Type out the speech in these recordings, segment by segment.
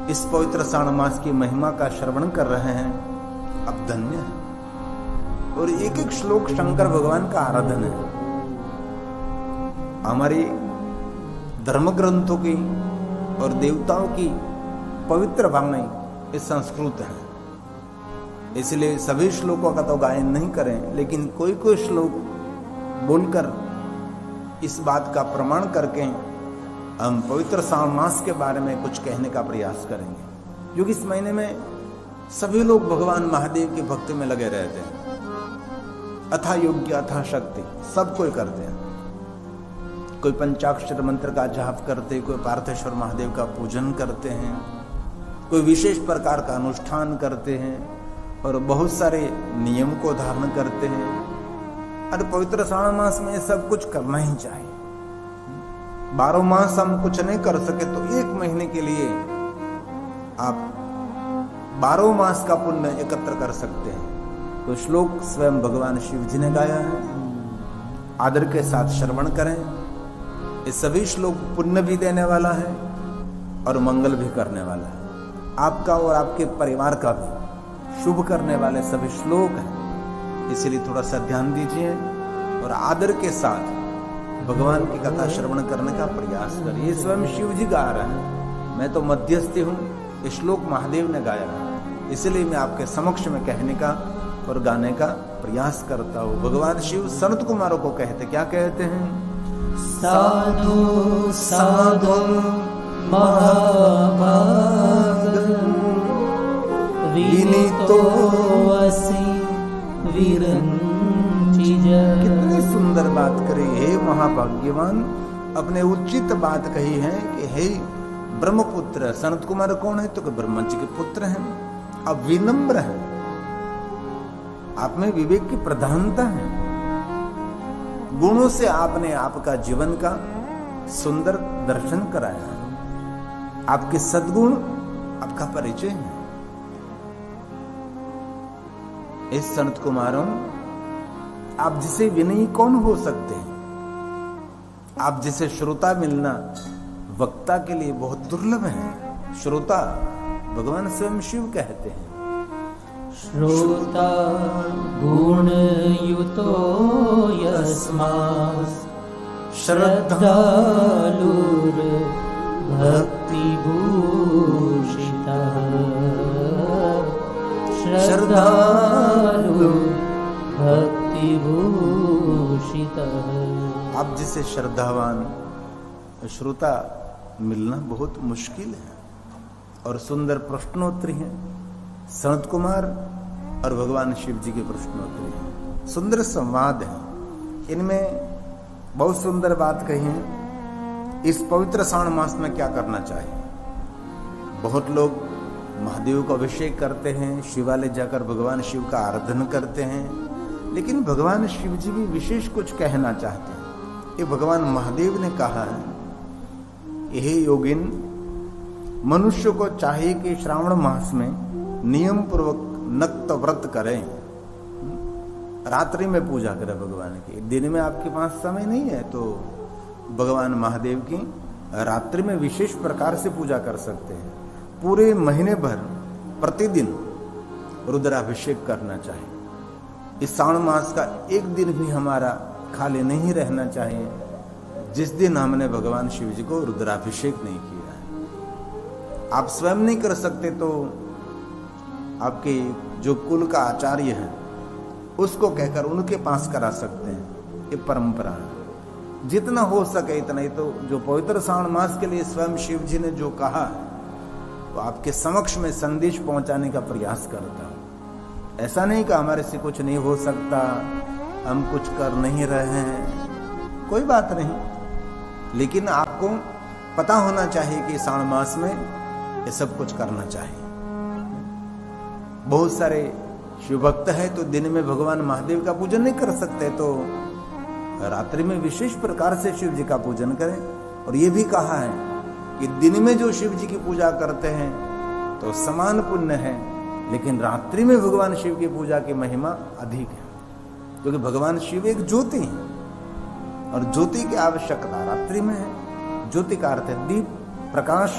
इस पवित्र श्रावण मास की महिमा का श्रवण कर रहे हैं, अब धन्य है। और एक एक श्लोक शंकर भगवान का आराधन है। हमारी धर्म ग्रंथों की और देवताओं की पवित्र वाणी इस संस्कृत है, इसलिए सभी श्लोकों का तो गायन नहीं करें, लेकिन कोई कोई श्लोक बोलकर इस बात का प्रमाण करके हम पवित्र श्रावण मास के बारे में कुछ कहने का प्रयास करेंगे। क्योंकि इस महीने में सभी लोग भगवान महादेव की भक्ति में लगे रहते हैं। अथा योग्य अथा शक्ति सब कोई करते हैं। कोई पंचाक्षर मंत्र का जाप करते, कोई पार्थेश्वर महादेव का पूजन करते हैं, कोई विशेष प्रकार का अनुष्ठान करते हैं और बहुत सारे नियम को धारण करते हैं। और पवित्र श्रावण मास में सब कुछ करना ही चाहिए। 12 मास हम कुछ नहीं कर सके तो एक महीने के लिए आप 12 मास का पुण्य एकत्र कर सकते हैं। तो श्लोक स्वयं भगवान शिव जी ने गाया है, आदर के साथ श्रवण करें। ये सभी श्लोक पुण्य भी देने वाला है और मंगल भी करने वाला है, आपका और आपके परिवार का भी शुभ करने वाले सभी श्लोक हैं। इसलिए थोड़ा सा ध्यान दीजिए और आदर के साथ भगवान की कथा श्रवण करने का प्रयास करिए। ये स्वयं शिव जी गा रहे हैं, मैं तो मध्यस्थी हूँ। ये श्लोक महादेव ने गाया है, इसलिए मैं आपके समक्ष में कहने का और गाने का प्रयास करता हूँ। भगवान शिव सनत कुमारों को कहते, क्या कहते हैं? साधु साधु महाभाग विनीतो असि विरंचिज। कितनी सुंदर बात करी, हे महाभाग्यवान। अपने उचित बात कही है कि हे ब्रह्मपुत्र। सनत कुमार कौन है? तो ब्रह्मा जी के पुत्र हैं। अब विनम्र है, आप में विवेक की प्रधानता है। गुणों से आपने आपका जीवन का सुंदर दर्शन कराया। आपके सद्गुण आपका परिचय है। इस संत कुमारों, आप जिसे विनयी कौन हो सकते हैं? आप जिसे श्रोता मिलना वक्ता के लिए बहुत दुर्लभ है। श्रोता भगवान स्वयं शिव कहते हैं। श्रोता गुण युतो यस्मात् श्रद्धालुर भक्ति भूषितः। श्रद्धालु भक्ति भूषितः। आप जिसे श्रद्धावान श्रोता मिलना बहुत मुश्किल है। और सुंदर प्रश्नोत्तरी है। सनत कुमार और भगवान शिव जी के प्रश्नोत्तरी है। सुंदर संवाद है। इनमें बहुत सुंदर बात कही है। इस पवित्र श्रावण मास में क्या करना चाहिए? बहुत लोग महादेव का अभिषेक करते हैं, शिवालय जाकर भगवान शिव का आराधन करते हैं, लेकिन भगवान शिव जी भी विशेष कुछ कहना चाहते हैं। ये भगवान महादेव ने कहा है, हे योगिन, मनुष्य को चाहिए कि श्रावण मास में नियम पूर्वक नक्त व्रत करें, रात्रि में पूजा करें भगवान की। दिन में आपके पास समय नहीं है तो भगवान महादेव की रात्रि में विशेष प्रकार से पूजा कर सकते हैं। पूरे महीने भर प्रतिदिन रुद्राभिषेक करना चाहिए। इस श्रावण मास का एक दिन भी हमारा खाली नहीं रहना चाहिए जिस दिन हमने भगवान शिव जी को रुद्राभिषेक नहीं किया है। आप स्वयं नहीं कर सकते तो आपके जो कुल का आचार्य है उसको कहकर उनके पास करा सकते हैं। ये परंपरा है। जितना हो सके इतना ही। तो जो पवित्र श्रावण मास के लिए स्वयं शिव जी ने जो कहा है तो आपके समक्ष में संदेश पहुंचाने का प्रयास करता हूं। ऐसा नहीं कि हमारे से कुछ नहीं हो सकता, हम कुछ कर नहीं रहे हैं, कोई बात नहीं। लेकिन आपको पता होना चाहिए कि श्रावण मास में ये सब कुछ करना चाहिए। बहुत सारे शिव भक्त है तो दिन में भगवान महादेव का पूजन नहीं कर सकते, तो रात्रि में विशेष प्रकार से शिव जी का पूजन करें। और ये भी कहा है कि दिन में जो शिव जी की पूजा करते हैं तो समान पुण्य है, लेकिन रात्रि में भगवान शिव की पूजा की महिमा अधिक है। क्योंकि भगवान शिव एक ज्योति है और ज्योति की आवश्यकता रात्रि में है। ज्योति का अर्थ है दीप, प्रकाश।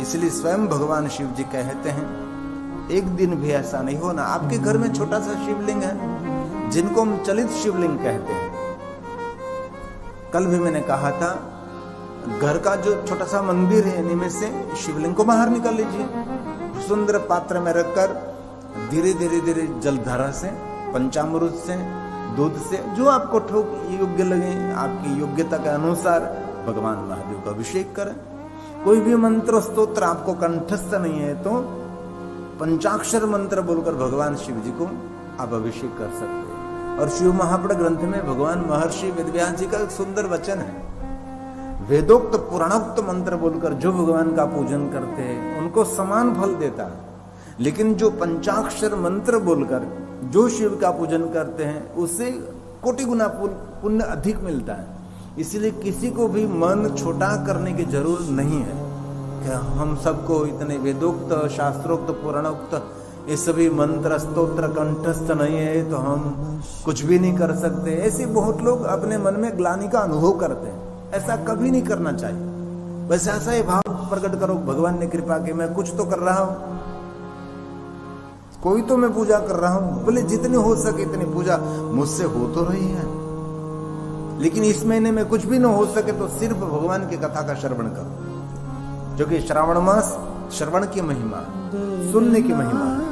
इसलिए स्वयं भगवान शिव जी कहते हैं एक दिन भी ऐसा नहीं होना। आपके घर में छोटा सा शिवलिंग है जिनको हम चलित शिवलिंग कहते हैं। कल भी मैंने कहा था घर का जो छोटा सा मंदिर है इनमें से शिवलिंग को बाहर निकाल लीजिए, सुंदर पात्र में रखकर धीरे धीरे धीरे जलधारा से, पंचामृत से, दूध से, जो आपको योग्य लगे, आपकी योग्यता के अनुसार भगवान महादेव का अभिषेक करें। कोई भी मंत्र स्तोत्र आपको कंठस्थ नहीं है तो पंचाक्षर मंत्र बोलकर भगवान शिव जी को आप अभिषेक कर सकते हैं। और शिव महापड़ ग्रंथ में भगवान महर्षि वेदव्यास जी का एक सुंदर वचन है, वेदोक्त पुराणोक्त मंत्र बोलकर जो भगवान का पूजन करते हैं उनको समान फल देता है, लेकिन जो पंचाक्षर मंत्र बोलकर जो शिव का पूजन करते हैं उससे कोटि गुना पुण्य अधिक मिलता है। इसलिए किसी को भी मन छोटा करने की जरूरत नहीं है कि हम सबको इतने वेदोक्त शास्त्रोक्त पुराणोक्त ये सभी मंत्र स्तोत्र कंठस्थ नहीं है तो हम कुछ भी नहीं कर सकते। ऐसे बहुत लोग अपने मन में ग्लानि का अनुभव करते हैं, ऐसा कभी नहीं करना चाहिए। बस ऐसा ही भाव प्रकट करो, भगवान ने कृपा की मैं कुछ तो कर रहा हूं, कोई तो मैं पूजा कर रहा हूं, बोले जितनी हो सके इतनी पूजा मुझसे हो तो रही है, लेकिन इस महीने में कुछ भी न हो सके तो सिर्फ भगवान की कथा का श्रवण करो, जो कि श्रावण मास श्रवण की महिमा, सुनने की महिमा है।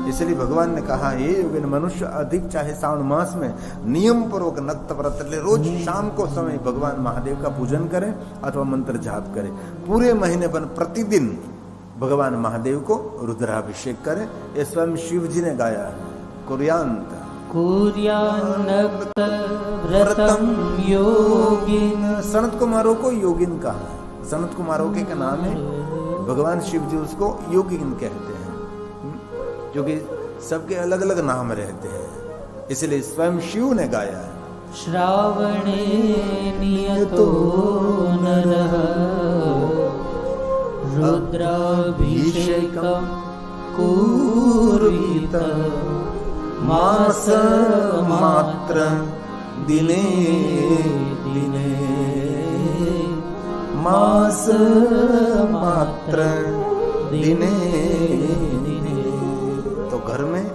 इसलिए भगवान ने कहा हे योगिन मनुष्य अधिक चाहे श्रावण मास में नियम पूर्वक नक्त व्रत ले, रोज शाम को समय भगवान महादेव का पूजन करें अथवा मंत्र जाप करें। पूरे महीने पर प्रतिदिन भगवान महादेव को रुद्राभिषेक करें। ये स्वयं शिव जी ने गाया है। कुर्यान्त कुर्यान्नक्त व्रतम योगिन। सनत कुमारों को योगिन कहा है, सनत कुमारों के नाम है, भगवान शिव जी उसको योगिन कहते हैं, क्योंकि सबके अलग अलग नाम रहते हैं, इसलिए स्वयं शिव ने गाया है। श्रावणे नियतो नरः रुद्राभिषेकं कुर्वीत मास मात्र दिने दिने, मास मात्र दिने दिने। तो घर में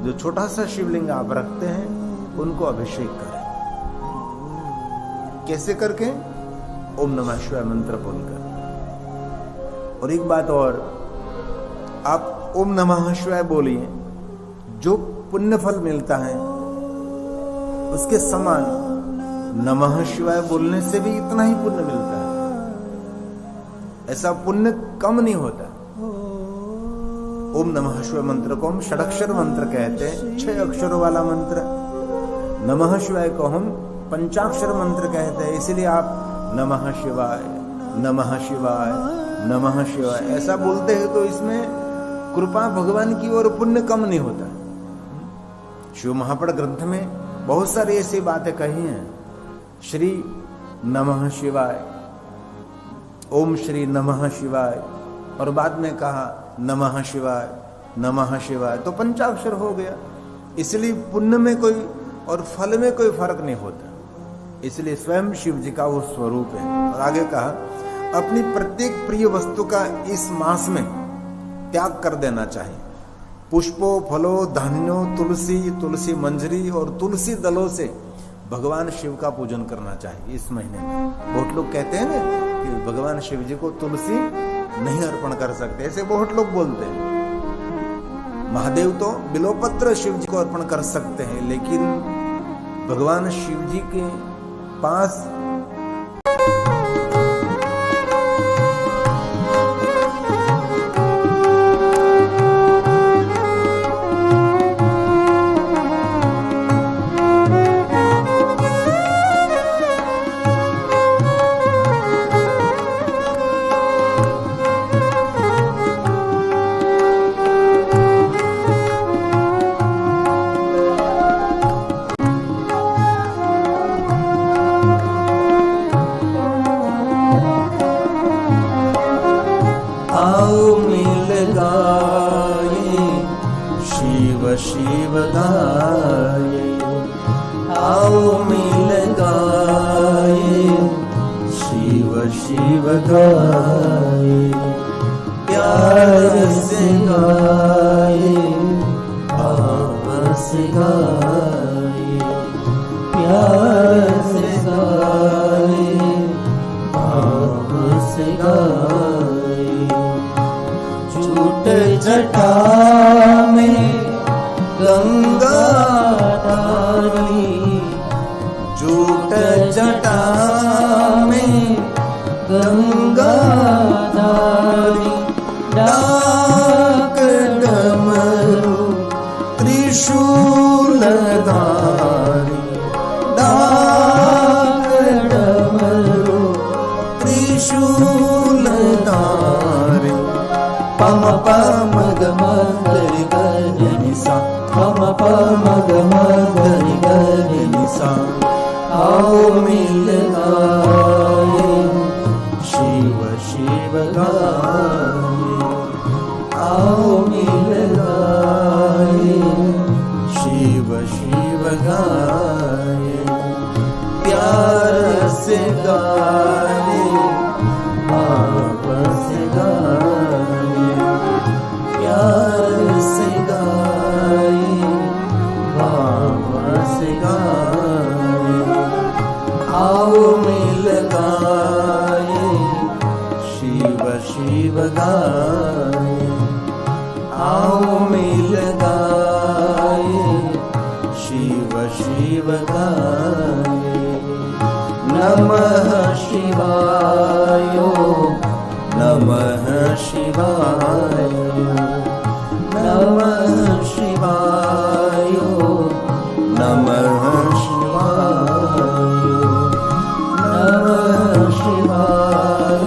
जो छोटा सा शिवलिंग आप रखते हैं उनको अभिषेक करें। कैसे करके? ओम नमः शिवाय मंत्र बोलकर। और एक बात और, आप ओम नमः शिवाय बोलिए, जो पुण्य फल मिलता है उसके समान नमः शिवाय बोलने से भी इतना ही पुण्य मिलता है। ऐसा पुण्य कम नहीं होता। ओम नमः शिवाय मंत्र को हम षडक्षर मंत्र कहते हैं, 6 अक्षरों वाला मंत्र। नमः शिवाय को हम पंचाक्षर मंत्र कहते हैं। इसलिए आप नमः शिवाय नमः शिवाय नमः शिवाय ऐसा बोलते हैं तो इसमें कृपा भगवान की ओर पुण्य कम नहीं होता। शिव महापड़ ग्रंथ में बहुत सारी ऐसी बातें कही हैं। श्री नमः शिवाय, ओम श्री नमः शिवाय, और बाद में कहा नमः शिवाय नमः शिवाय, तो पंचाक्षर हो गया। इसलिए पुण्य में कोई और फल में कोई फर्क नहीं होता। इसलिए स्वयं शिव जी का वो स्वरूप है। और आगे कहा अपनी प्रत्येक प्रिय वस्तु का इस मास में त्याग कर देना चाहिए। पुष्पों फलों धान्यों तुलसी तुलसी मंजरी और तुलसी दलों से भगवान शिव का पूजन करना चाहिए इस महीने में। बहुत लोग कहते हैं ना कि भगवान शिव जी को तुलसी नहीं अर्पण कर सकते, ऐसे बहुत लोग बोलते हैं। महादेव तो बिल्वपत्र शिव जी को अर्पण कर सकते हैं, लेकिन भगवान शिव जी के पास शिव गाये, आओ मिल गाये, शिव शिव गाये। प्यार से गाए, भाव से गाए, प्यार से गाए, भाव से गाए। झूठ जटा में गंगा धारी, झूठ जटा में गंगा धारी, डाक डमरू त्रिशूल धारी, डाक डमरू त्रिशूल धारी। पम पम गम गरि गरि निसा, पम पम गम गरि गरि निसा। आओ मिल गाए, शिव शिव गाए, आओ मिल गाए, शिव शिव गाए। प्यार से गाए, भाव से गाए, प्यार से गाए, भाव से गाए। आओ मिल गाए, शिव शिव गाए, आओ मिल गाए, शिव शिव गाए। नमः शिवाय, नमः शिवाय, नमः शिवाय, नमः शिवाय, नमः शिवाय,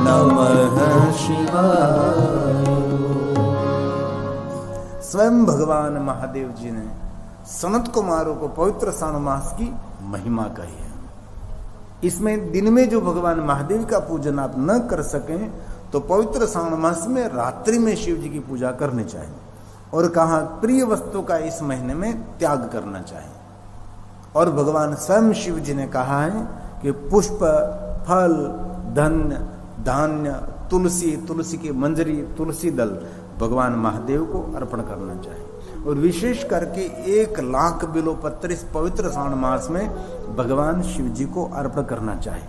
नमः शिवाय। स्वयं भगवान महादेव जी ने सनत कुमारों को पवित्र श्रावण मास की महिमा कही है। इसमें दिन में जो भगवान महादेव का पूजन आप न कर सकें तो पवित्र श्रावण मास में रात्रि में शिव जी की पूजा करनी चाहिए। और कहा प्रिय वस्तु का इस महीने में त्याग करना चाहिए। और भगवान स्वयं शिव जी ने कहा है कि पुष्प, फल, धन्य, धान्य, तुलसी, तुलसी की मंजरी, तुलसी दल भगवान महादेव को अर्पण करना चाहिए। और विशेष करके 1,00,000 बिल्वपत्र इस पवित्र श्रावण मास में भगवान शिव जी को अर्पण करना चाहिए।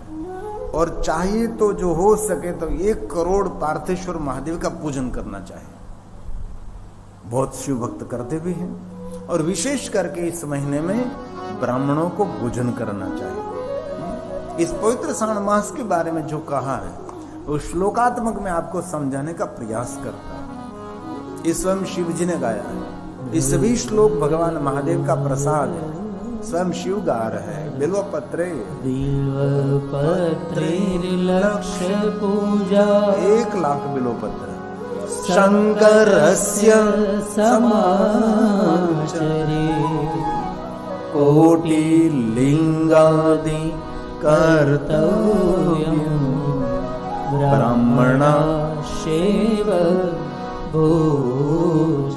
और चाहिए तो जो हो सके तो 1 करोड़ पार्थेश्वर महादेव का पूजन करना चाहिए। बहुत शिव भक्त करते भी हैं। और विशेष करके इस महीने में ब्राह्मणों को भोजन करना चाहिए। इस पवित्र श्रावण मास के बारे में जो कहा है वो श्लोकात्मक में आपको समझाने का प्रयास करता है। इस स्वयं शिव जी ने गाया है। ये सभी श्लोक भगवान महादेव का प्रसाद है। स्वयं शिव गा रहे हैं। बिल्वपत्रे, बिल्वपत्रे लक्ष्य पूजा, 1,00,000 बिल्वपत्र शंकरस्य समाचरे, कोटि लिंगादि कर्तव्यम्, ब्राह्मणा शेव भोजये,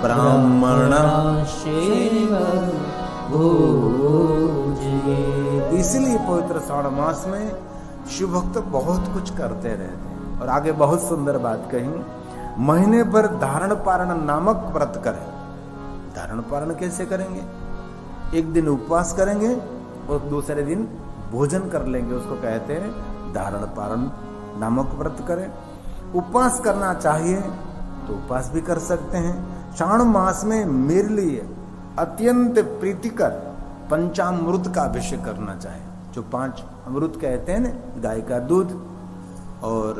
ब्राह्मणा शेव भोजये। इसलिए पवित्र श्रावण मास में शिव भक्त बहुत कुछ करते रहते हैं। और आगे बहुत सुंदर बात कही, महीने भर धारण पारण नामक व्रत करें। धारण पारण कैसे करेंगे? एक दिन उपवास करेंगे और दूसरे दिन भोजन कर लेंगे, उसको कहते हैं धारण पारण नामक व्रत करें। उपवास करना चाहिए तो उपवास भी कर सकते हैं। श्रावण मास में मेरे लिए अत्यंत प्रीतिकर पंचामृत का अभिषेक करना चाहिए। जो 5 अमृत कहते हैं ना, गाय का दूध और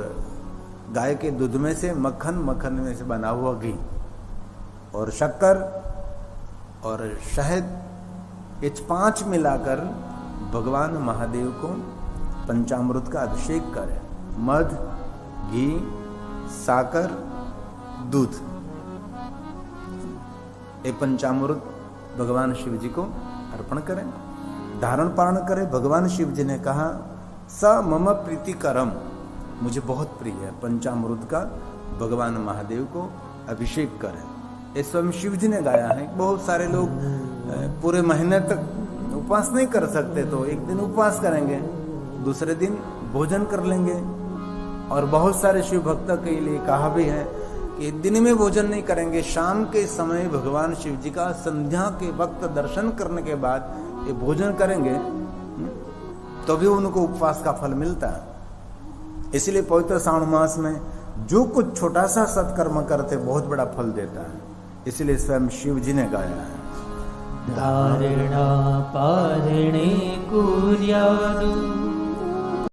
गाय के दूध में से मक्खन, मक्खन में से बना हुआ घी और शक्कर और शहद, ये 5 मिलाकर भगवान महादेव को पंचामृत का अभिषेक करें। मध, घी, साकर, दूध, ये पंचामृत भगवान शिव जी को अर्पण करें। धारण पारण करें। भगवान शिव जी ने कहा स मम प्रीतिकरम, मुझे बहुत प्रिय है पंचामृत का भगवान महादेव को अभिषेक करें। ये स्वयं शिव जी ने गाया है। बहुत सारे लोग पूरे महीने तक उपवास नहीं कर सकते तो एक दिन उपवास करेंगे, दूसरे दिन भोजन कर लेंगे, और बहुत सारे शिव भक्तों के लिए कहा भी है कि दिन में भोजन नहीं करेंगे, शाम के समय भगवान शिव जी का संध्या के वक्त दर्शन करने के बाद ये भोजन करेंगे तो भी उनको उपवास का फल मिलता है। इसलिए पवित्र श्रावण मास में जो कुछ छोटा सा सत्कर्म करते बहुत बड़ा फल देता है। इसलिए स्वयं शिव जी ने गाया है धारणा पारणे कुर्यादु